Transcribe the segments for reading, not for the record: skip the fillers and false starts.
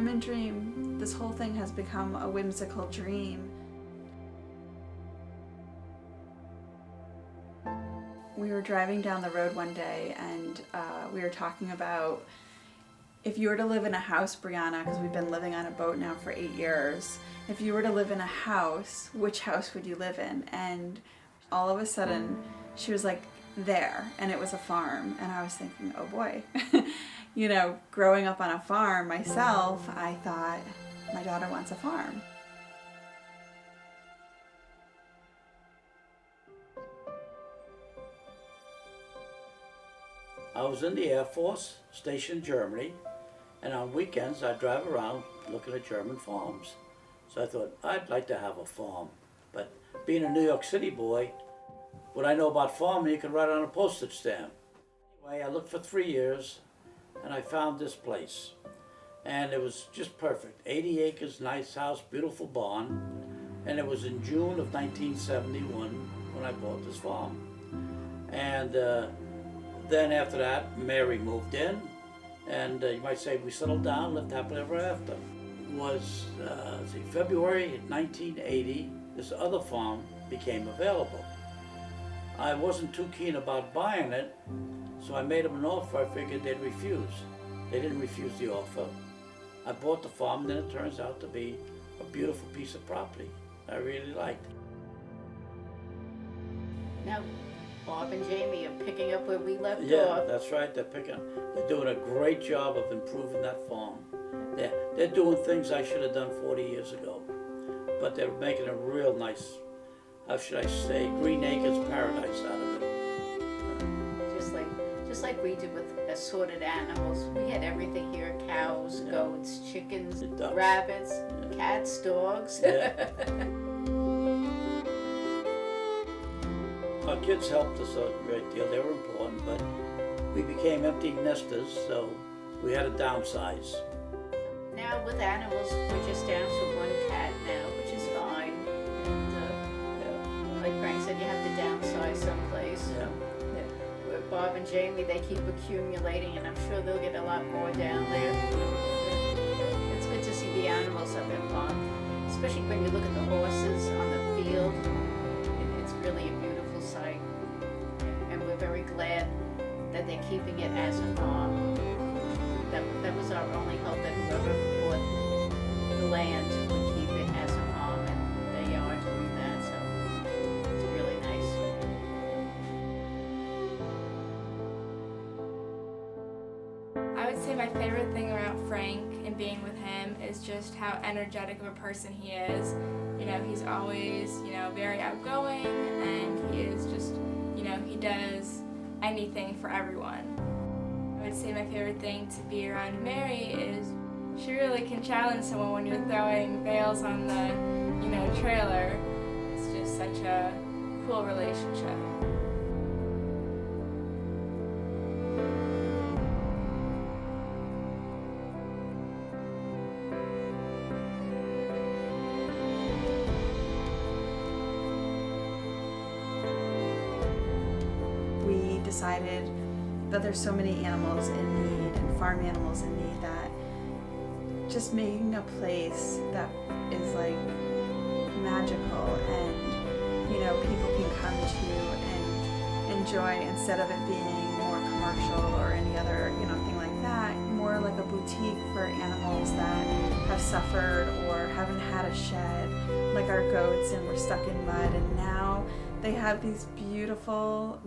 women dream. This whole thing has become a whimsical dream. We were driving down the road one day and we were talking about if you were to live in a house, Brianna, because we've been living on a boat now for 8 years, if you were to live in a house, which house would you live in? And all of a sudden she was like, there, and it was a farm. And I was thinking, oh boy. You know, growing up on a farm myself, I thought, my daughter wants a farm. I was in the Air Force, stationed in Germany, and on weekends I'd drive around looking at German farms. So I thought, I'd like to have a farm. But being a New York City boy, what I know about farming, you can write on a postage stamp. Anyway, I looked for 3 years, and I found this place. And it was just perfect. 80 acres, nice house, beautiful barn. And it was in June of 1971 when I bought this farm. And then after that, Mary moved in. And you might say we settled down, lived happily ever after. It was February 1980, this other farm became available. I wasn't too keen about buying it, so I made them an offer. I figured they'd refuse. They didn't refuse the offer. I bought the farm, and then it turns out to be a beautiful piece of property I really liked. Now, Bob and Jamie are picking up where we left Yeah, off. that's right. They're doing a great job of improving that farm. They're doing things I should have done 40 years ago, but they're making a real nice, how should I say, Green Acres paradise out of it. Just like we did with assorted animals. We had everything here: cows, goats, chickens, Ducks. rabbits, cats, dogs. Yeah. Our kids helped us a great deal. They were important, but we became empty nesters, so we had to downsize. Now with animals, we're just down to one cat now, which is fine. And like Frank said, you have to downsize someplace. Yeah. With Bob and Jamie, they keep accumulating, and I'm sure they'll get a lot more down there. It's good to see the animals up at farm, especially when you look at the horses on the field. It's really a beautiful sight, and we're very glad that they're keeping it as a farm. That was our only hope, that whoever bought the land would keep it as a farm, and they are doing that, so it's really nice. I would say my favorite thing about Frank and being with him is just how energetic of a person he is. You know, he's always, very outgoing, and he is just, he does anything for everyone. I would say my favorite thing to be around Mary is she really can challenge someone when you're throwing bales on the, trailer. It's just such a cool relationship. We decided that there's so many animals in need and farm animals in need that just making a place that is like magical and people can come to and enjoy, instead of it being more commercial or any other thing like that, more like a boutique for animals that have suffered or haven't had a shed, like our goats, and were stuck in mud, and now they have these beautiful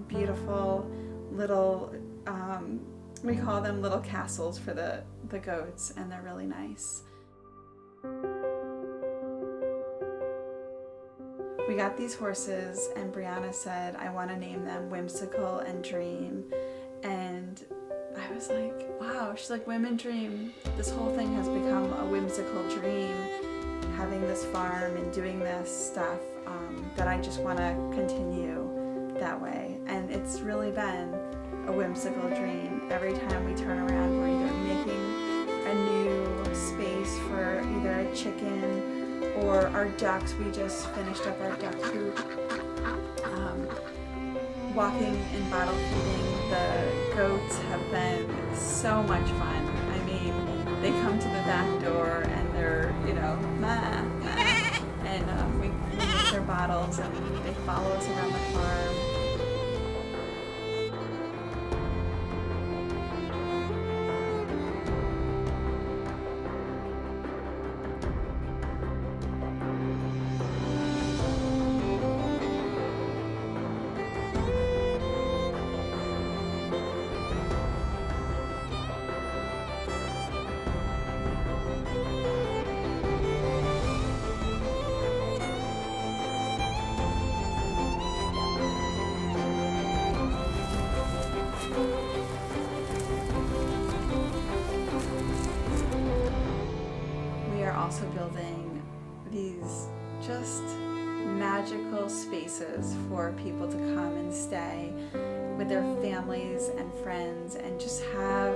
little we call them little castles for the goats, and they're really nice. We got these horses, and Brianna said, I want to name them Whimsical and Dream. And I was like, wow. She's like, women dream. This whole thing has become a whimsical dream, having this farm and doing this stuff, that I just want to continue that way. And it's really been a whimsical dream. Every time we turn around, we're either making a new space for either a chicken or our ducks. We just finished up our duck coop. Walking and bottle feeding the goats have been so much fun. I mean, they come to the back door models, and they follow us around the farm. We are also building these just magical spaces for people to come and stay with their families and friends and just have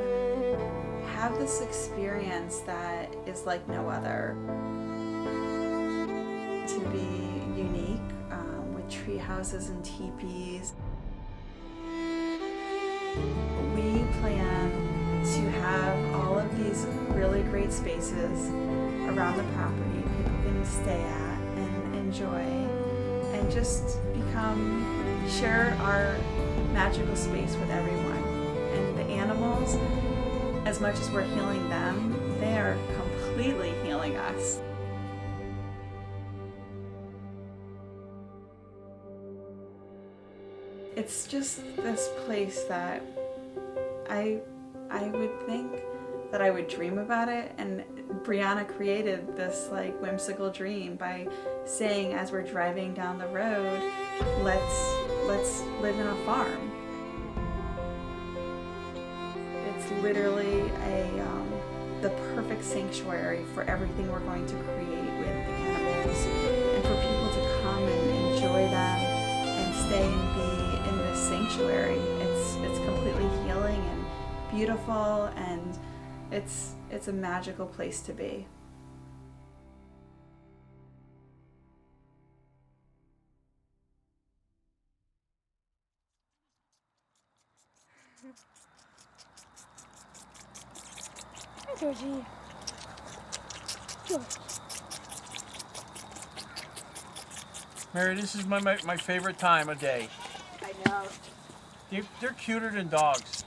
this experience that is like no other. To be unique with tree houses and teepees. We plan to have all of these really great spaces around the property people can stay at and enjoy and just share our magical space with everyone. And the animals, as much as we're healing them, they are completely healing us. It's just this place that I would think that I would dream about it, and Brianna created this like whimsical dream by saying, as we're driving down the road, let's live in a farm. It's literally the perfect sanctuary for everything we're going to create with the animals, and for people to come and enjoy them and stay and be in this sanctuary. It's completely healing and beautiful, and it's a magical place to be. Hi, Georgie. George. Mary, this is my favorite time of day. I know. They're cuter than dogs.